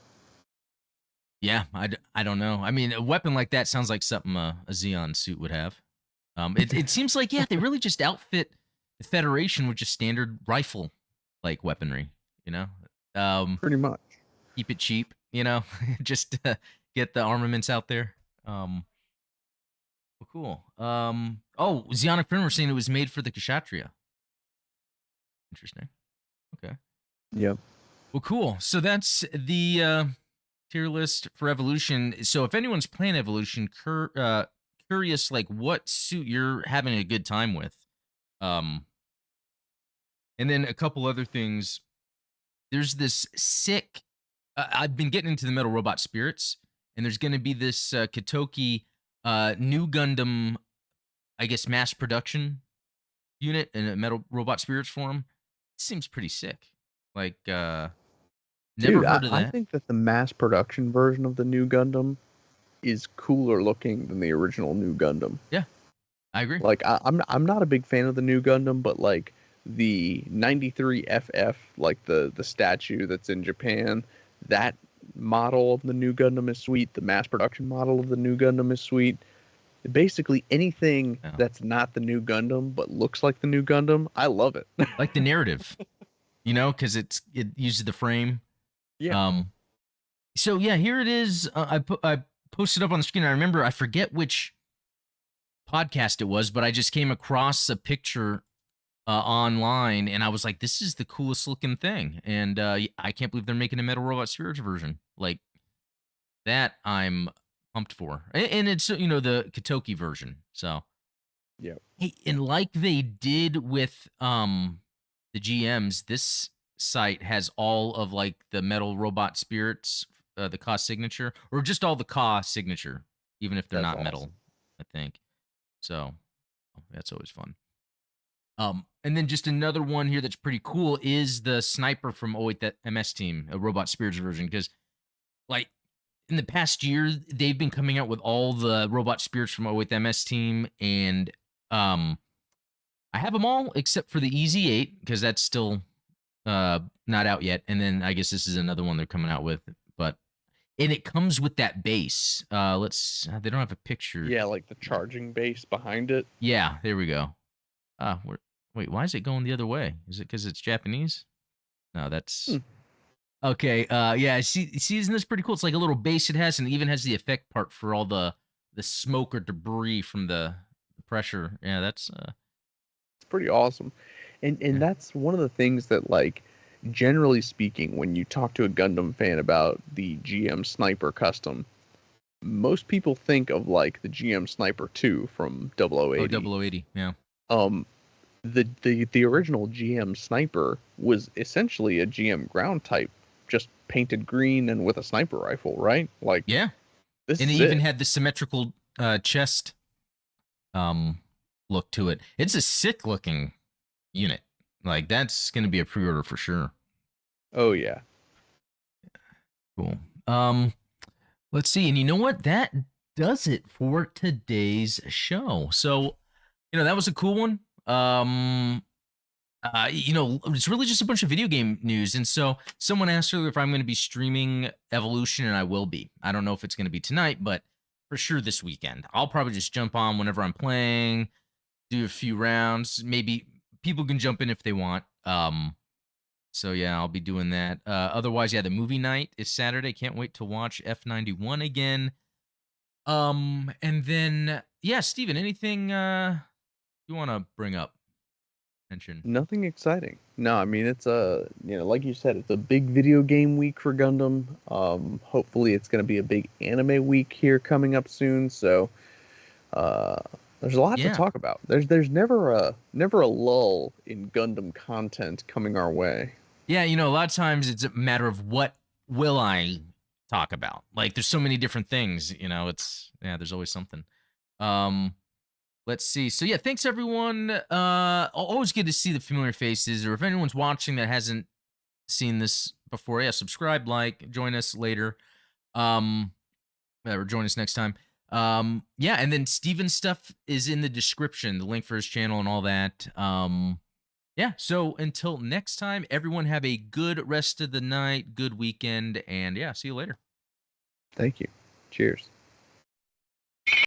Yeah, I don't know. I mean, a weapon like that sounds like something a Xeon suit would have. It seems like yeah, they really just outfit the Federation with just standard rifle like weaponry. You know, um, Pretty much. keep it cheap. You know, just get the armaments out there. Well, cool. Oh, Zeonic Primer saying it was made for the Kshatriya. Interesting. Okay. Yep. Well, cool. So that's the tier list for Evolution. So if anyone's playing Evolution, curious like what suit you're having a good time with. Um, and then a couple other things. There's this sick. I've been getting into the Metal Robot Spirits, and there's going to be this Katoki new Gundam, I guess, mass production unit in a Metal Robot Spirits form. It seems pretty sick. Like, never Dude, heard of I that. think that the mass production version of the new Gundam is cooler looking than the original new Gundam. Yeah, I agree. Like I'm not a big fan of the new Gundam, but like the 93 FF, like the statue that's in Japan, that model of the new Gundam is sweet. The mass production model of the new Gundam is sweet. Basically anything Yeah. that's not the new Gundam but looks like the new Gundam, I love it. Like the narrative, you know, because it uses the frame. Yeah. Um, so yeah, here it is. I posted up on the screen. I remember I forget which podcast it was, but I just came across a picture online, and I was like, "This is the coolest looking thing," and I can't believe they're making a Metal Robot Spirits version like that. I'm pumped for, and it's you know the Katoki version. So Yeah. hey, and like they did with the GMs, this site has all of like the Metal Robot Spirits, the Ka signature, or just all the Ka signature, even if they're That's not metal. awesome. I think so. That's always fun. And then just another one here that's pretty cool is the sniper from 08 that MS team, a Robot Spirits version, because like in the past year they've been coming out with all the Robot Spirits from 08 MS team, and um I have them all except for the EZ8 because that's still not out yet. And then I guess this is another one they're coming out with, but and it comes with that base. They don't have a picture. Yeah, like the charging base behind it. Yeah, there we go. Wait, why is it going the other way? Is it because it's Japanese? No, that's okay. Yeah, see, isn't this pretty cool? It's like a little base it has, and it even has the effect part for all the smoke or debris from the pressure. Yeah, that's It's pretty awesome. And yeah. that's one of the things that, like, generally speaking, when you talk to a Gundam fan about the GM Sniper Custom, most people think of like the GM Sniper 2 from Oh, 0080. 0080. Yeah. Um the original GM Sniper was essentially a GM ground type, just painted green and with a sniper rifle, right? Like, Yeah. this And it is even it. had the symmetrical chest look to it. It's a sick looking unit. Like that's gonna be a pre-order for sure. Oh yeah. Cool. Let's see. And you know what? That does it for today's show. So, that was a cool one. It's really just a bunch of video game news. And so someone asked earlier if I'm going to be streaming Evolution, and I will be. I don't know if it's going to be tonight, but for sure this weekend. I'll probably just jump on whenever I'm playing, do a few rounds. Maybe people can jump in if they want. So yeah, I'll be doing that. Otherwise, yeah, the movie night is Saturday. Can't wait to watch F91 again. And then yeah, Steven, anything you want to bring up? Mention. Nothing exciting. No, I mean, it's like you said, it's a big video game week for Gundam. Hopefully it's going to be a big anime week here coming up soon. So, there's a lot to Yeah. talk about. There's never a lull in Gundam content coming our way. Yeah, a lot of times it's a matter of what will I talk about. Like there's so many different things, there's always something. Um let's see. So yeah, thanks everyone. Always good to see the familiar faces, or if anyone's watching that hasn't seen this before, yeah, subscribe, like, join us later. Or join us next time. Yeah, and then Steven's stuff is in the description, the link for his channel and all that. Yeah, so until next time, everyone have a good rest of the night, good weekend, and yeah, see you later. Thank you. Cheers.